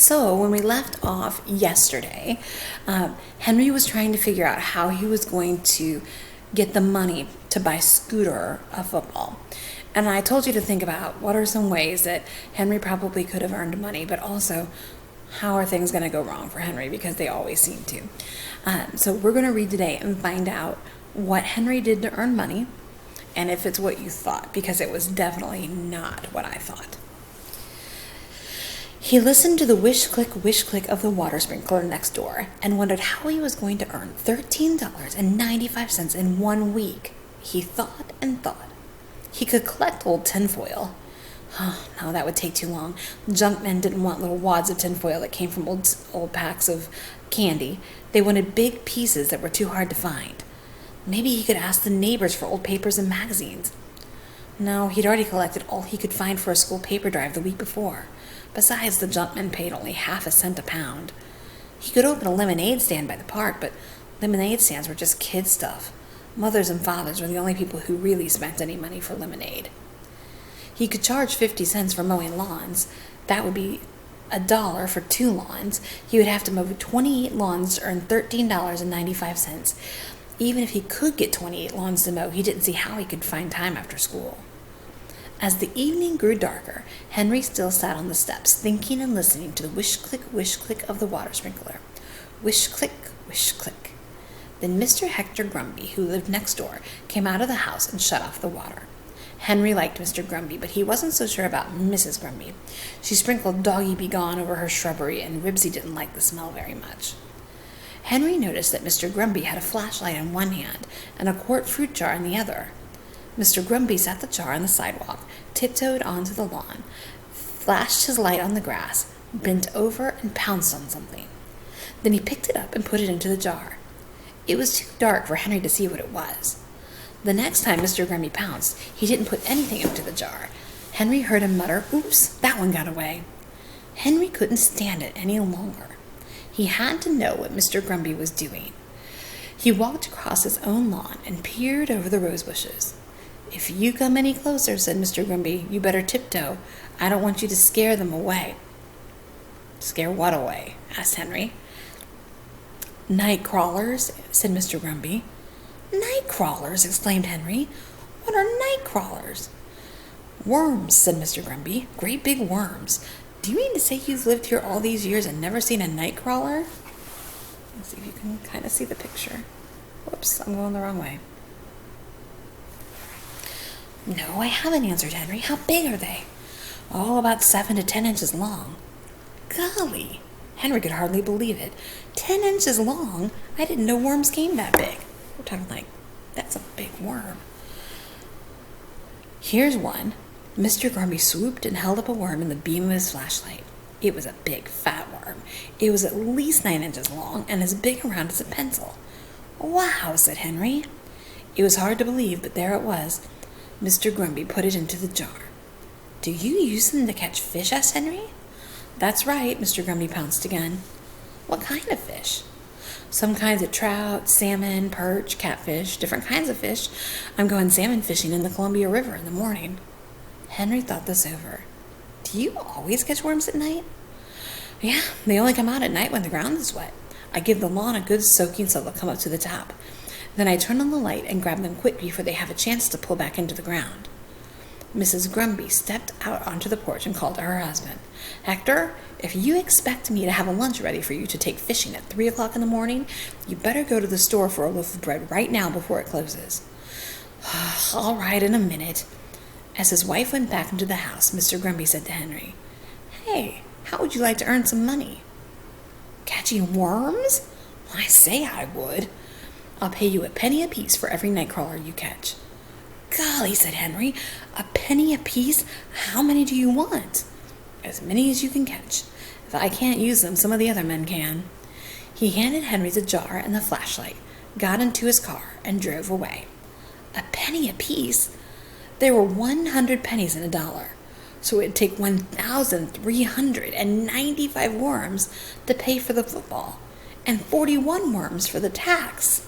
So when we left off yesterday, Henry was trying to figure out how he was going to get the money to buy Scooter a football. And I told you to think about what are some ways that Henry probably could have earned money, but also how are things going to go wrong for Henry, because they always seem to. So we're going to read today and find out what Henry did to earn money and if it's what you thought, because it was definitely not what I thought. He listened to the wish-click of the water sprinkler next door and wondered how he was going to earn $13.95 in 1 week. He thought and thought. He could collect old tinfoil. Oh, no, that would take too long. Junkmen didn't want little wads of tinfoil that came from old packs of candy. They wanted big pieces that were too hard to find. Maybe he could ask the neighbors for old papers and magazines. No, he'd already collected all he could find for a school paper drive the week before. Besides, the junkmen paid only half a cent a pound. He could open a lemonade stand by the park, but lemonade stands were just kid stuff. Mothers and fathers were the only people who really spent any money for lemonade. He could charge 50 cents for mowing lawns. That would be $1 for 2 lawns. He would have to mow 28 lawns to earn $13.95. Even if he could get 28 lawns to mow, he didn't see how he could find time after school. As the evening grew darker, Henry still sat on the steps, thinking and listening to the wish-click of the water sprinkler. Wish-click, wish-click. Then Mr. Hector Grumby, who lived next door, came out of the house and shut off the water. Henry liked Mr. Grumby, but he wasn't so sure about Mrs. Grumby. She sprinkled Doggy Begone over her shrubbery, and Ribsy didn't like the smell very much. Henry noticed that Mr. Grumby had a flashlight in one hand and a quart fruit jar in the other. Mr. Grumby set the jar on the sidewalk, tiptoed onto the lawn, flashed his light on the grass, bent over and pounced on something. Then he picked it up and put it into the jar. It was too dark for Henry to see what it was. The next time Mr. Grumby pounced, he didn't put anything into the jar. Henry heard him mutter, "Oops, that one got away." Henry couldn't stand it any longer. He had to know what Mr. Grumby was doing. He walked across his own lawn and peered over the rose bushes. "If you come any closer," said Mr. Grumby, "you better tiptoe. I don't want you to scare them away." "Scare what away?" asked Henry. "Night crawlers," said Mr. Grumby. "Night crawlers!" exclaimed Henry. "What are night crawlers?" "Worms," said Mr. Grumby. "Great big worms. Do you mean to say you've lived here all these years and never seen a night crawler?" Let's see if you can kind of see the picture. Whoops, I'm going the wrong way. "No, I haven't," answered Henry. "How big are they?" "Oh, about 7 to 10 inches long." Golly! Henry could hardly believe it. 10 inches long? I didn't know worms came that big. We're talking like, that's a big worm. "Here's one." Mr. Grumby swooped and held up a worm in the beam of his flashlight. It was a big, fat worm. It was at least 9 inches long and as big around as a pencil. "Wow," said Henry. It was hard to believe, but there it was. Mr. Grumby put it into the jar. "Do you use them to catch fish?" asked Henry. "That's right," Mr. Grumby pounced again. "What kind of fish?" "Some kinds of trout, salmon, perch, catfish, different kinds of fish. I'm going salmon fishing in the Columbia River in the morning." Henry thought this over. "Do you always catch worms at night?" "Yeah, they only come out at night when the ground is wet. I give the lawn a good soaking so they'll come up to the top. Then I turn on the light and grab them quick before they have a chance to pull back into the ground." Mrs. Grumby stepped out onto the porch and called to her husband. "Hector, if you expect me to have a lunch ready for you to take fishing at 3 o'clock in the morning, you better go to the store for a loaf of bread right now before it closes." "All right, in a minute." As his wife went back into the house, Mr. Grumby said to Henry, "Hey, how would you like to earn some money?" "Catching worms? I say I would. I'll pay you a penny apiece for every nightcrawler you catch." "Golly," said Henry, "a penny apiece? How many do you want?" "As many as you can catch. If I can't use them, some of the other men can." He handed Henry the jar and the flashlight, got into his car, and drove away. A penny apiece? There were 100 pennies in $1, so it would take 1,395 worms to pay for the football, and 41 worms for the tax.